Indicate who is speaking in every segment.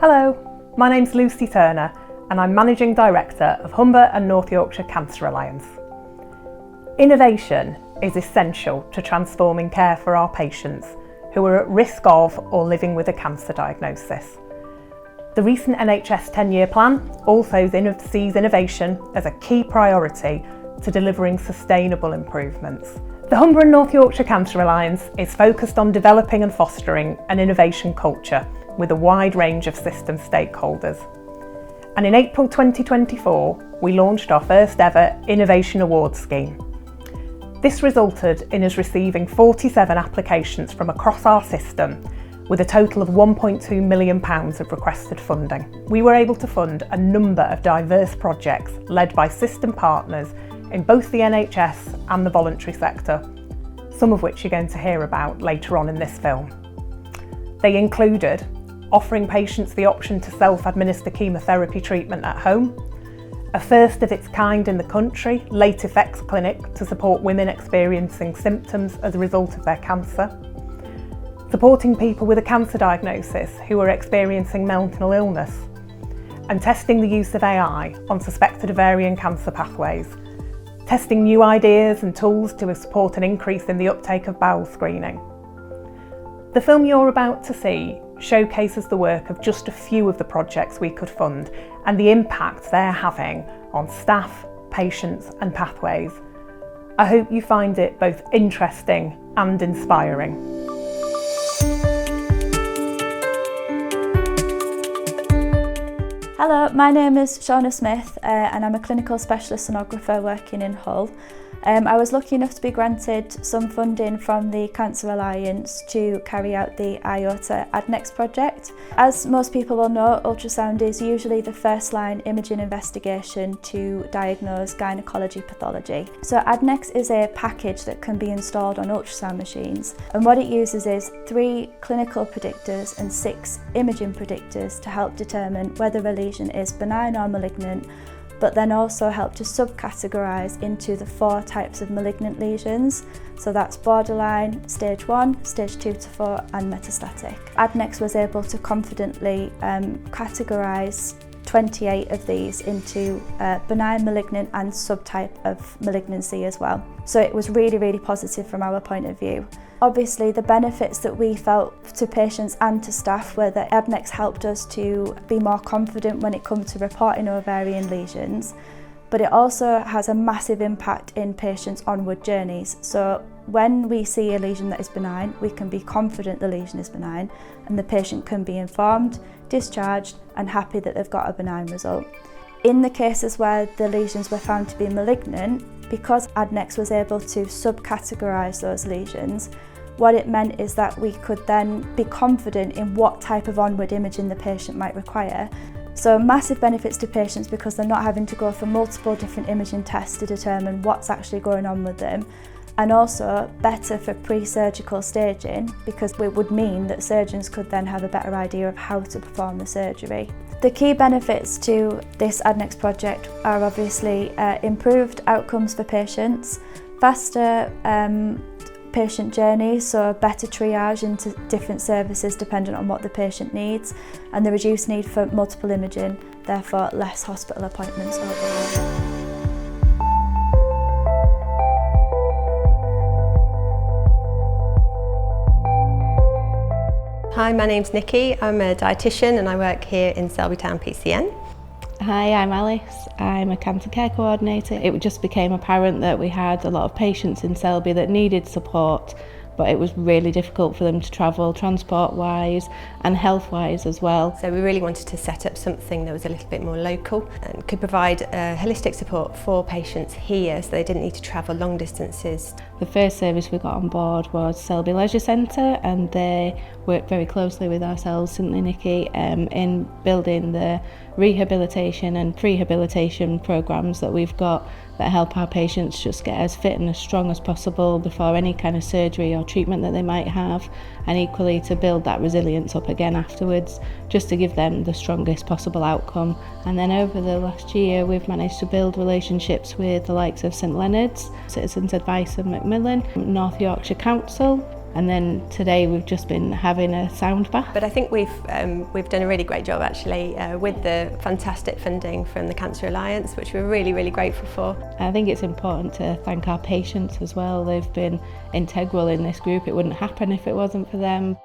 Speaker 1: Hello, my name's Lucy Turner and I'm Managing Director of Humber and North Yorkshire Cancer Alliance. Innovation is essential to transforming care for our patients who are at risk of or living with a cancer diagnosis. The recent NHS 10-year plan also sees innovation as a key priority to delivering sustainable improvements. The Humber and North Yorkshire Cancer Alliance is focused on developing and fostering an innovation culture with a wide range of system stakeholders. And in April 2024, we launched our first ever Innovation Awards scheme. This resulted in us receiving 47 applications from across our system, with a total of £1.2 million of requested funding. We were able to fund a number of diverse projects led by system partners in both the NHS and the voluntary sector, some of which you're going to hear about later on in this film. They included offering patients the option to self-administer chemotherapy treatment at home, a first of its kind in the country late effects clinic to support women experiencing symptoms as a result of their cancer, supporting people with a cancer diagnosis who are experiencing mental illness, and testing the use of AI on suspected ovarian cancer pathways, testing new ideas and tools to support an increase in the uptake of bowel screening. The film you're about to see showcases the work of just a few of the projects we could fund and the impact they're having on staff, patients and pathways. I hope you find it both interesting and inspiring.
Speaker 2: Hello, my name is Shauna Smith and I'm a clinical specialist sonographer working in Hull. I was lucky enough to be granted some funding from the Cancer Alliance to carry out the IOTA ADNEX project. As most people will know, ultrasound is usually the first line imaging investigation to diagnose gynecology pathology. So ADNEX is a package that can be installed on ultrasound machines, and what it uses is 3 clinical predictors and 6 imaging predictors to help determine whether a lesion is benign or malignant, but then also help to subcategorise into the 4 types of malignant lesions. So that's borderline, stage 1, stage 2 to 4 and metastatic. ADNEX was able to confidently categorise 28 of these into benign, malignant and subtype of malignancy as well. So it was really positive from our point of view. Obviously the benefits that we felt to patients and to staff were that ADNEX helped us to be more confident when it comes to reporting ovarian lesions, but it also has a massive impact in patients' onward journeys. So when we see a lesion that is benign, we can be confident the lesion is benign and the patient can be informed, discharged and happy that they've got a benign result. In the cases where the lesions were found to be malignant, because ADNEX was able to subcategorise those lesions, what it meant is that we could then be confident in what type of onward imaging the patient might require. So massive benefits to patients because they're not having to go for multiple different imaging tests to determine what's actually going on with them, and also better for pre-surgical staging because it would mean that surgeons could then have a better idea of how to perform the surgery. The key benefits to this ADNEX project are obviously improved outcomes for patients, faster patient journeys, so better triage into different services dependent on what the patient needs, and the reduced need for multiple imaging, therefore less hospital appointments overall.
Speaker 3: Hi, my name's Nikki. I'm a dietitian and I work here in Selby Town PCN.
Speaker 4: Hi, I'm Alice. I'm a cancer care coordinator. It just became apparent that we had a lot of patients in Selby that needed support, but it was really difficult for them to travel transport-wise and health-wise as well.
Speaker 3: So we really wanted to set up something that was a little bit more local and could provide holistic support for patients here so they didn't need to travel long distances.
Speaker 4: The first service we got on board was Selby Leisure Centre, and they worked very closely with ourselves, didn't they, Nikki, in building the rehabilitation and prehabilitation programmes that we've got that help our patients just get as fit and as strong as possible before any kind of surgery or treatment that they might have, and equally to build that resilience up again afterwards, just to give them the strongest possible outcome. And then over the last year we've managed to build relationships with the likes of St Leonard's, Citizens Advice and Macmillan, North Yorkshire Council, And then today we've just been having a sound bath.
Speaker 3: But I think we've done a really great job actually with the fantastic funding from the Cancer Alliance, which we're really, really grateful for.
Speaker 4: I think it's important to thank our patients as well. They've been integral in this group. It wouldn't happen if it wasn't for them.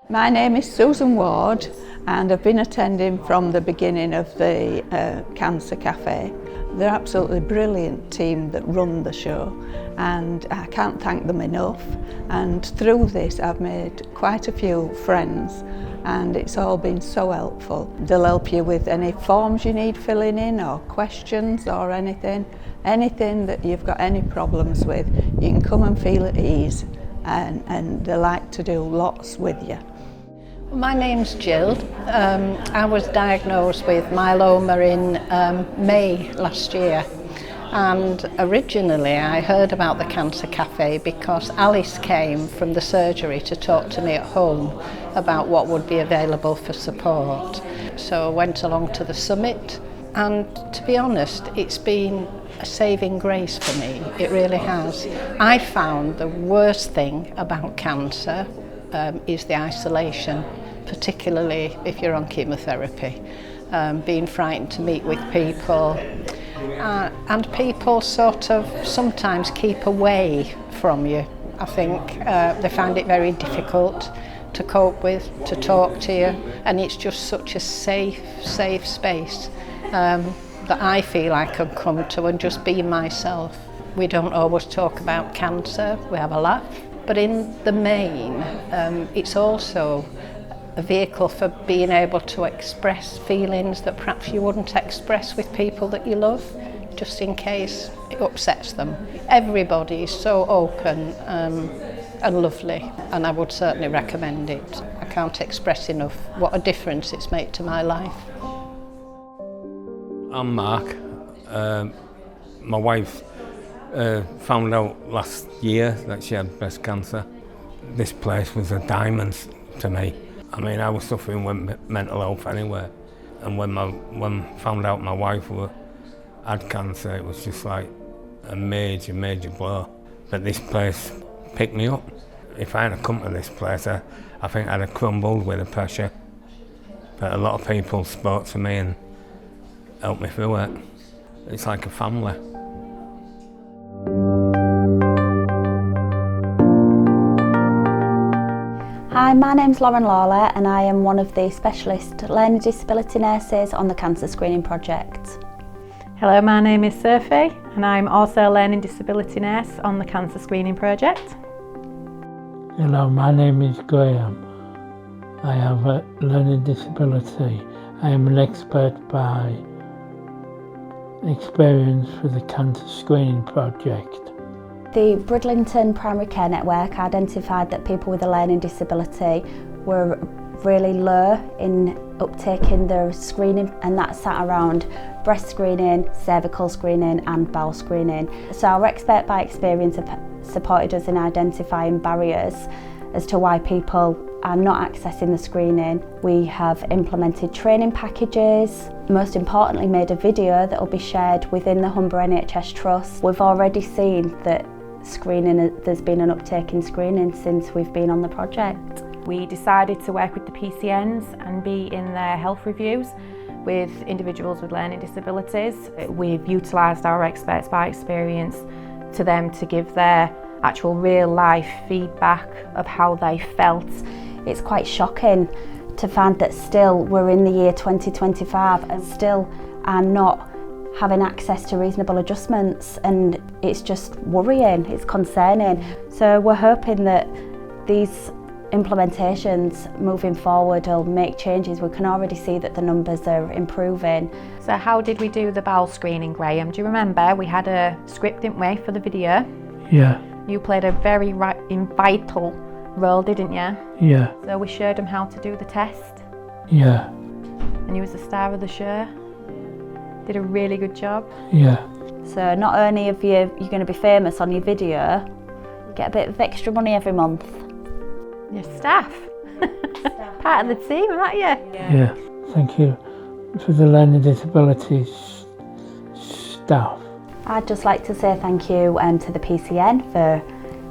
Speaker 5: My name is Susan Ward and I've been attending from the beginning of the Cancer Cafe. They're absolutely brilliant team that run the show and I can't thank them enough. And through this I've made quite a few friends and it's all been so helpful. They'll help you with any forms you need filling in or questions or anything that you've got any problems with. You can come and feel at ease and they like to do lots with you.
Speaker 6: My name's Jill. I was diagnosed with myeloma in May last year, and originally I heard about the Cancer Cafe because Alice came from the surgery to talk to me at home about what would be available for support. So I went along to the summit, and to be honest, it's been a saving grace for me. It really has. I found the worst thing about cancer is the isolation, particularly if you're on chemotherapy, being frightened to meet with people, and people sort of sometimes keep away from you. I think they find it very difficult to cope with, to talk to you, and it's just such a safe space that I feel I can come to and just be myself. We don't always talk about cancer, we have a laugh. But in the main, it's also a vehicle for being able to express feelings that perhaps you wouldn't express with people that you love, just in case it upsets them. Everybody is so open and lovely, and I would certainly recommend it. I can't express enough what a difference it's made to my life.
Speaker 7: I'm Mark. My wife found out last year that she had breast cancer. This place was a diamond to me. I mean, I was suffering with mental health anyway, and when I found out my wife had cancer, it was just like a major blow. But this place picked me up. If I hadn't come to this place, I think I'd have crumbled with the pressure. But a lot of people spoke to me and helped me through it. It's like a family.
Speaker 8: Hi, my name's Lauren Lawler and I am one of the specialist learning disability nurses on the Cancer Screening Project.
Speaker 9: Hello, my name is Sophie and I'm also a learning disability nurse on the Cancer Screening Project.
Speaker 10: Hello, my name is Graham. I have a learning disability. I am an expert by experience for the Cancer Screening Project.
Speaker 8: The Bridlington Primary Care Network identified that people with a learning disability were really low in uptaking their screening, and that sat around breast screening, cervical screening and bowel screening. So our expert by experience have supported us in identifying barriers as to why people are not accessing the screening. We have implemented training packages, most importantly made a video that will be shared within the Humber NHS Trust. We've already seen that there's been an uptake in screening since we've been on the project.
Speaker 9: We decided to work with the PCNs and be in their health reviews with individuals with learning disabilities. We've utilised our experts by experience to them to give their actual real life feedback of how they felt.
Speaker 8: It's quite shocking to find that still we're in the year 2025 and still are not having access to reasonable adjustments, and it's just worrying, it's concerning. So we're hoping that these implementations moving forward will make changes. We can already see that the numbers are improving.
Speaker 9: So how did we do the bowel screening, Graham? Do you remember we had a script, didn't we, for the video?
Speaker 10: Yeah.
Speaker 9: You played a very vital role, didn't you?
Speaker 10: Yeah.
Speaker 9: So we showed them how to do the test.
Speaker 10: Yeah.
Speaker 9: And you was the star of the show. Did a really good job.
Speaker 10: Yeah.
Speaker 8: So not only are you're going to be famous on your video, you get a bit of extra money every month.
Speaker 9: Your staff. Part of the team, aren't you?
Speaker 10: Yeah. Thank you for the learning disabilities staff.
Speaker 8: I'd just like to say thank you to the PCN for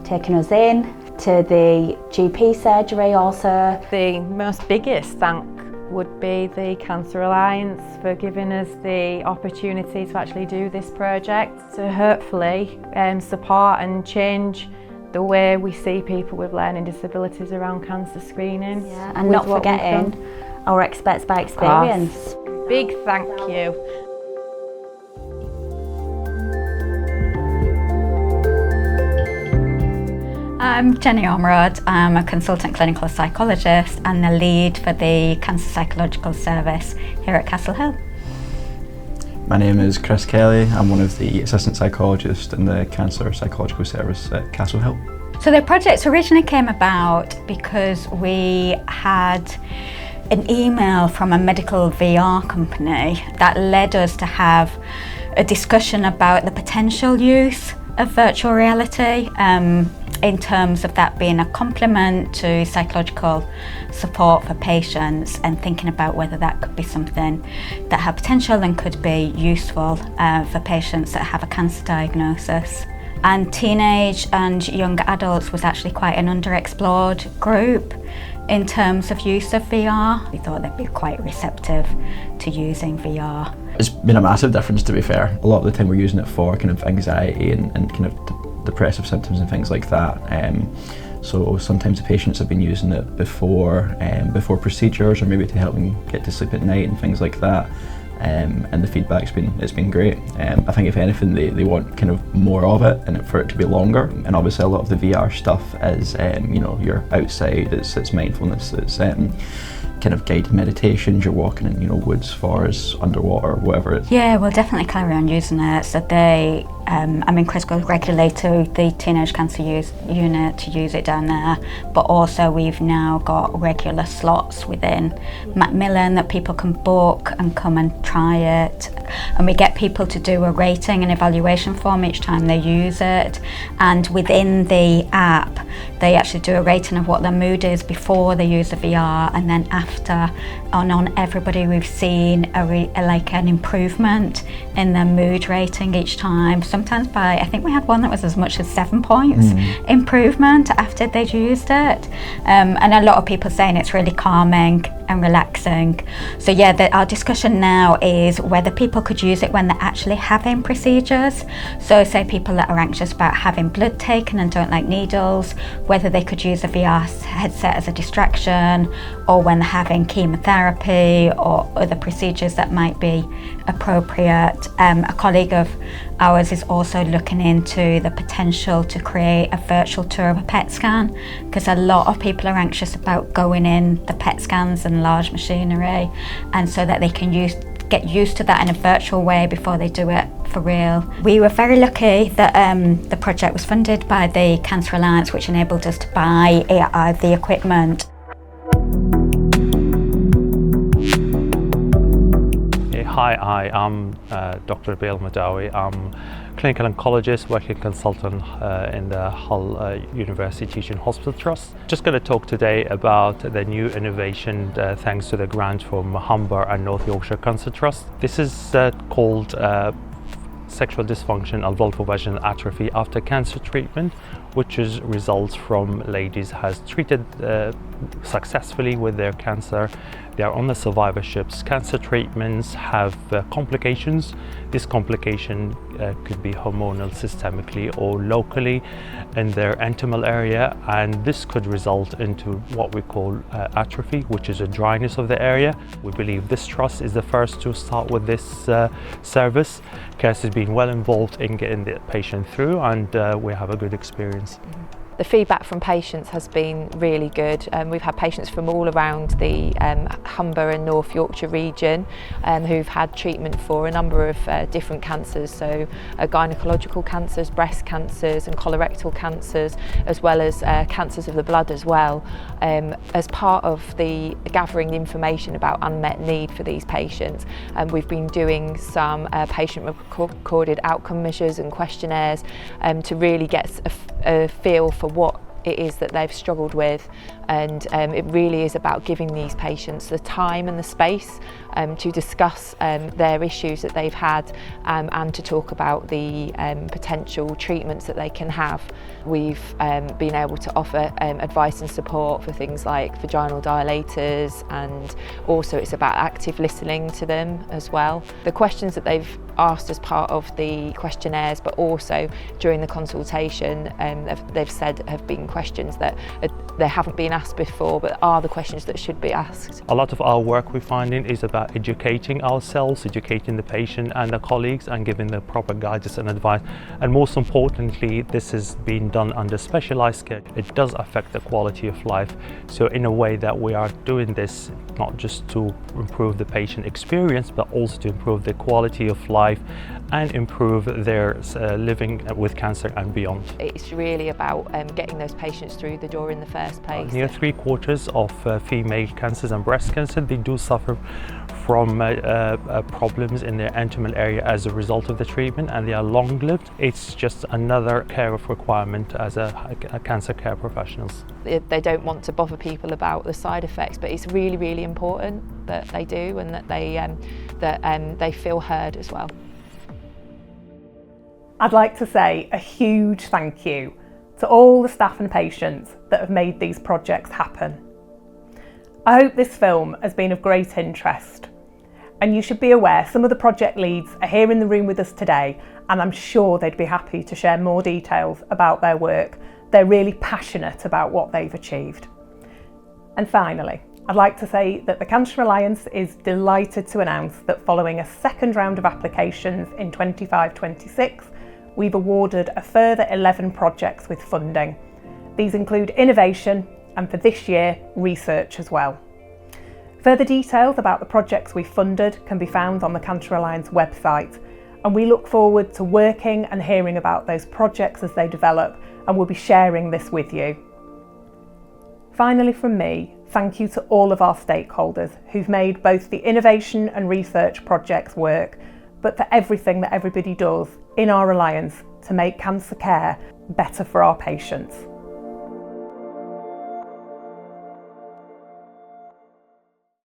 Speaker 8: taking us in, to the GP surgery also.
Speaker 9: The most biggest thank would be the Cancer Alliance for giving us the opportunity to actually do this project, to hopefully support and change the way we see people with learning disabilities around cancer screening.
Speaker 8: Yeah, and not forgetting our experts by experience.
Speaker 9: Big thank you.
Speaker 11: I'm Jenny Ormerod. I'm a consultant clinical psychologist and the lead for the Cancer Psychological Service here at Castle Hill.
Speaker 12: My name is Chris Kelly. I'm one of the assistant psychologists in the Cancer Psychological Service at Castle Hill.
Speaker 11: So the project originally came about because we had an email from a medical VR company that led us to have a discussion about the potential use of virtual reality in terms of that being a complement to psychological support for patients, and thinking about whether that could be something that had potential and could be useful for patients that have a cancer diagnosis. And teenage and young adults was actually quite an underexplored group in terms of use of VR. We thought they'd be quite receptive to using VR.
Speaker 12: It's been a massive difference, to be fair. A lot of the time we're using it for kind of anxiety and kind of depressive symptoms and things like that. So sometimes the patients have been using it before procedures, or maybe to help them get to sleep at night and things like that. And the feedback's been great. I think if anything they want kind of more of it and for it to be longer. And obviously a lot of the VR stuff is you're outside, it's mindfulness, it's kind of guided meditations, you're walking in woods, forests, underwater, whatever it is.
Speaker 11: Yeah, we'll definitely carry on using it. So Chris goes regularly to the Teenage Cancer Unit to use it down there, but also we've now got regular slots within Macmillan that people can book and come and try it. And we get people to do a rating and evaluation form each time they use it. And within the app, they actually do a rating of what their mood is before they use the VR, and then after. And on everybody, we've seen an improvement in their mood rating each time. Sometimes I think we had one that was as much as 7 points improvement after they'd used it. And a lot of people saying it's really calming and relaxing. So yeah, our discussion now is whether people could use it when they're actually having procedures. So say people that are anxious about having blood taken and don't like needles, whether they could use a VR headset as a distraction, or when they're having chemotherapy or other procedures that might be appropriate. A colleague of ours is also looking into the potential to create a virtual tour of a PET scan, because a lot of people are anxious about going in the PET scans and large machinery, and so that they can get used to that in a virtual way before they do it for real. We were very lucky that the project was funded by the Cancer Alliance, which enabled us to buy the equipment.
Speaker 13: Hi, I'm Dr. Abil Madawi. I'm clinical oncologist, working consultant in the Hull University Teaching Hospital Trust. Just going to talk today about the new innovation thanks to the grant from Humber and North Yorkshire Cancer Trust. This is called sexual dysfunction and vulvovaginal atrophy after cancer treatment, which results from ladies has treated successfully with their cancer. They are on the survivorships. Cancer treatments have complications. This complication could be hormonal, systemically, or locally in their intimal area, and this could result into what we call atrophy, which is a dryness of the area. We believe this trust is the first to start with this service. CARES has been well involved in getting the patient through, and we have a good experience.
Speaker 14: The feedback from patients has been really good. We've had patients from all around the Humber and North Yorkshire region who've had treatment for a number of different cancers, so gynecological cancers, breast cancers and colorectal cancers, as well as cancers of the blood as well. As part of the gathering information about unmet need for these patients, we've been doing some patient recorded outcome measures and questionnaires to really get a feel for what it is that they've struggled with, and it really is about giving these patients the time and the space to discuss their issues that they've had and to talk about the potential treatments that they can have. We've been able to offer advice and support for things like vaginal dilators, and also it's about active listening to them as well. The questions that they've asked as part of the questionnaires, but also during the consultation, they've said have been questions that they haven't been asked before, but are the questions that should be asked.
Speaker 13: A lot of our work we're finding is about educating ourselves, educating the patient and the colleagues, and giving the proper guidance and advice. And most importantly, this is being done under specialised care. It does affect the quality of life. So in a way that we are doing this not just to improve the patient experience, but also to improve the quality of life and improve their living with cancer and beyond.
Speaker 14: It's really about getting those patients through the door in the first place.
Speaker 13: Near 3/4 of female cancers and breast cancer, they do suffer from problems in their intimal area as a result of the treatment, and they are long-lived. It's just another care of requirement as a cancer care professionals.
Speaker 14: They don't want to bother people about the side effects, but it's really, really important that they do, and that they feel heard as well.
Speaker 1: I'd like to say a huge thank you to all the staff and patients that have made these projects happen. I hope this film has been of great interest, and you should be aware some of the project leads are here in the room with us today, and I'm sure they'd be happy to share more details about their work. They're really passionate about what they've achieved. And finally, I'd like to say that the Cancer Alliance is delighted to announce that following a second round of applications in 25-26, we've awarded a further 11 projects with funding. These include innovation and, for this year, research as well. Further details about the projects we've funded can be found on the Cancer Alliance website, and we look forward to working and hearing about those projects as they develop, and we'll be sharing this with you. Finally from me, thank you to all of our stakeholders who've made both the innovation and research projects work, but for everything that everybody does in our alliance to make cancer care better for our patients.